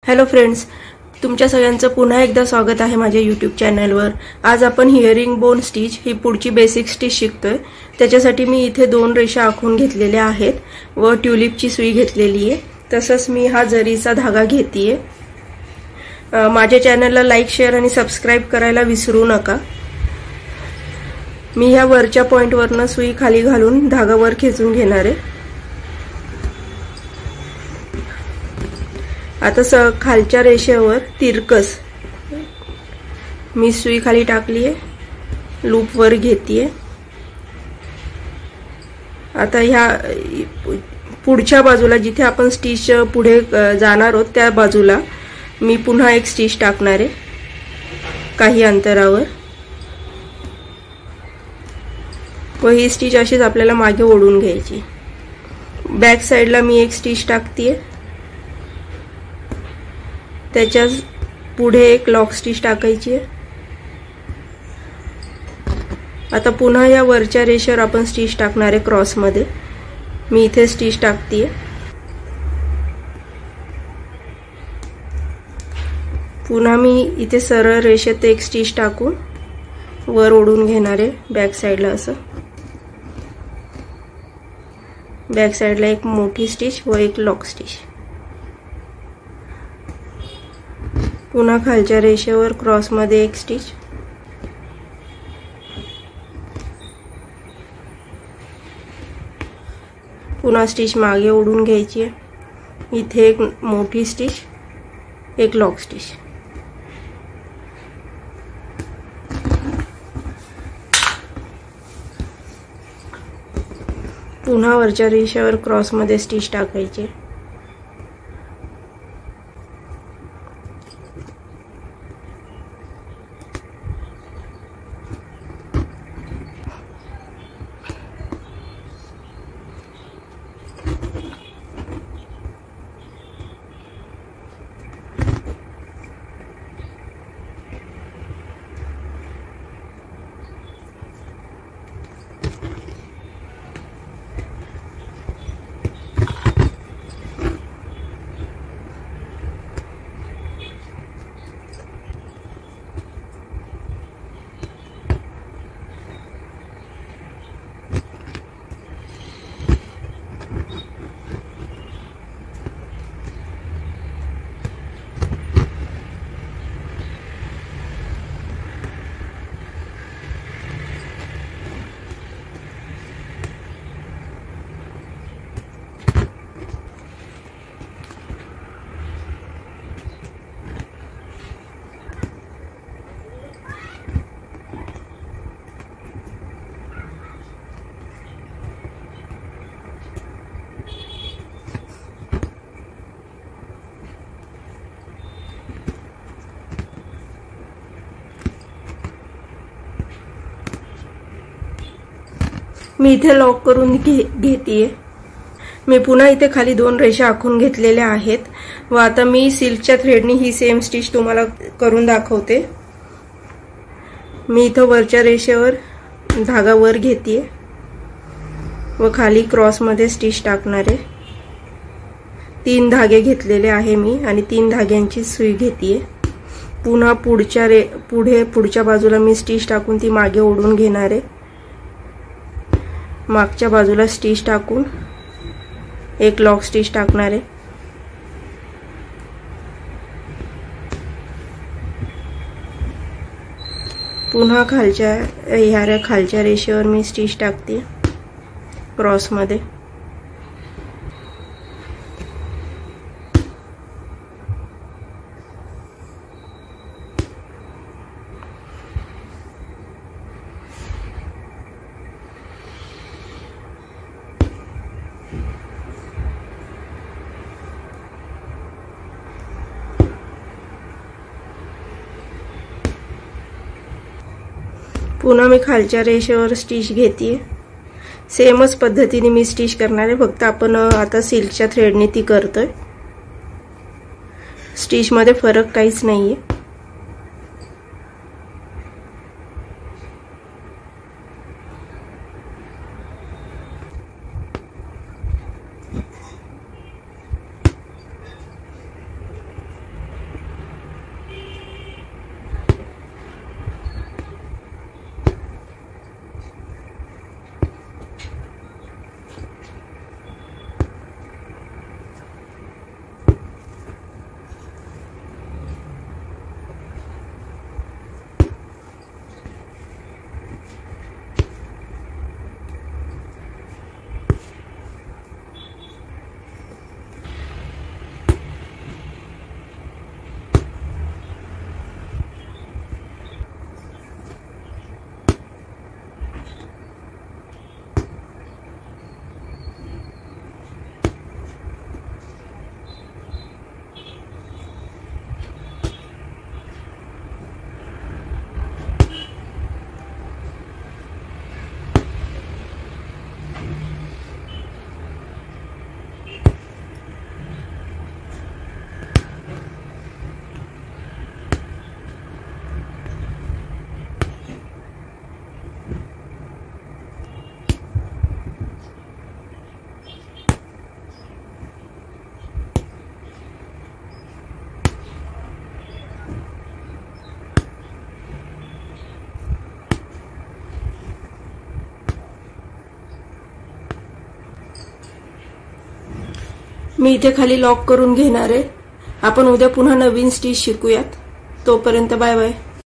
Hello friends, तुमच्या सगळ्यांचं पुन्हा एकदा स्वागत आहे माझ्या यूट्यूब चॅनलवर। आज आपण हिअरिंग बोन स्टिच ही पुढची बेसिक स्टिच शिकतोय। त्याच्यासाठी मी इथे 2 रेषा आखून घेतलेल्या आहेत व ट्यूलिपची सुई घेतलेली आहे। तसंच मी हा जरीचा धागा घेतेय। माझ्या चॅनलला लाईक, शेअर आणि सबस्क्राइब करायला विसरू नका। मी ह्या वरच्या पॉइंटवरनं सुई खाली घालून धागा वर खेचून घेणार आहे। आता खालच्या रेषेवर तिरकस मी सुई खाली टाकली आहे, लूप वर घेतेय। आता ह्या पुढच्या बाजूला जिथे आपण स्टिच पुढे जाणार आहोत त्या बाजूला मी पुन्हा एक स्टिच टाकणार आहे काही अंतरावर, व ही स्टिच अशीच आपल्याला मागे ओढून घ्यायची। बॅक साइडला मी एक स्टिच टाकतेय, त्याच्याच पुढे एक लॉक स्टिच टाकायची आहे। आता पुन्हा या वरच्या रेषेवर आपण स्टिच टाकणार आहे क्रॉस मध्ये। मी इथे स्टिच टाकतेय, पुन्हा मी इथे सरळ रेषेत एक स्टिच टाकून वर ओढून घेणार आहे बॅक साइडला। असं बॅक साइडला एक मोठी स्टिच व एक लॉक स्टिच। पुन्हा खालच्या रेषेवर क्रॉस मध्ये एक स्टिच, पुन्हा स्टिच मागे ओढून घ्यायची आहे। इथे एक मोठी स्टिच, एक लॉक स्टिच। पुन्हा वरच्या रेषेवर क्रॉस मध्ये स्टिच टाकायची। मी इथे लॉक करून घेतेय। मी पुन्हा इथे खाली 2 रेषा आखून घेतलेल्या आहेत व आता मी सिल्कच्या थ्रेडनी ही सेम स्टिच तुम्हाला करून दाखवते। मी इथे वरच्या रेषेवर धागा वर घेतेय व खाली क्रॉस मध्ये स्टिच टाकणार आहे। 3 धागे घेतलेले आहे मी आणि 3 धाग्यांची सुई घेतेय। पुन्हा पुढच्या बाजूला मी स्टिच टाकून ती मागे ओढून घेणार आहे। मागच्या बाजूला स्टिच टाकून एक लॉक स्टिच टाकणार आहे। पुन्हा खालच्या रेषेवर मी स्टिच टाकते क्रॉस मध्ये। पुन्हा मी खालच्या रेषेवर स्टिच घेतेय। सेमच पद्धतीने मी स्टिच करणार आहे, फक्त आपण आता सिल्कच्या थ्रेडने ती करतोय। स्टिच मध्ये फरक काहीच नाहीये। मी इथे खाली लॉक करून घेणार आहे. आपण उद्या पुन्हा नवीन स्टिच शिकूयात. तोपर्यंत बाय बाय.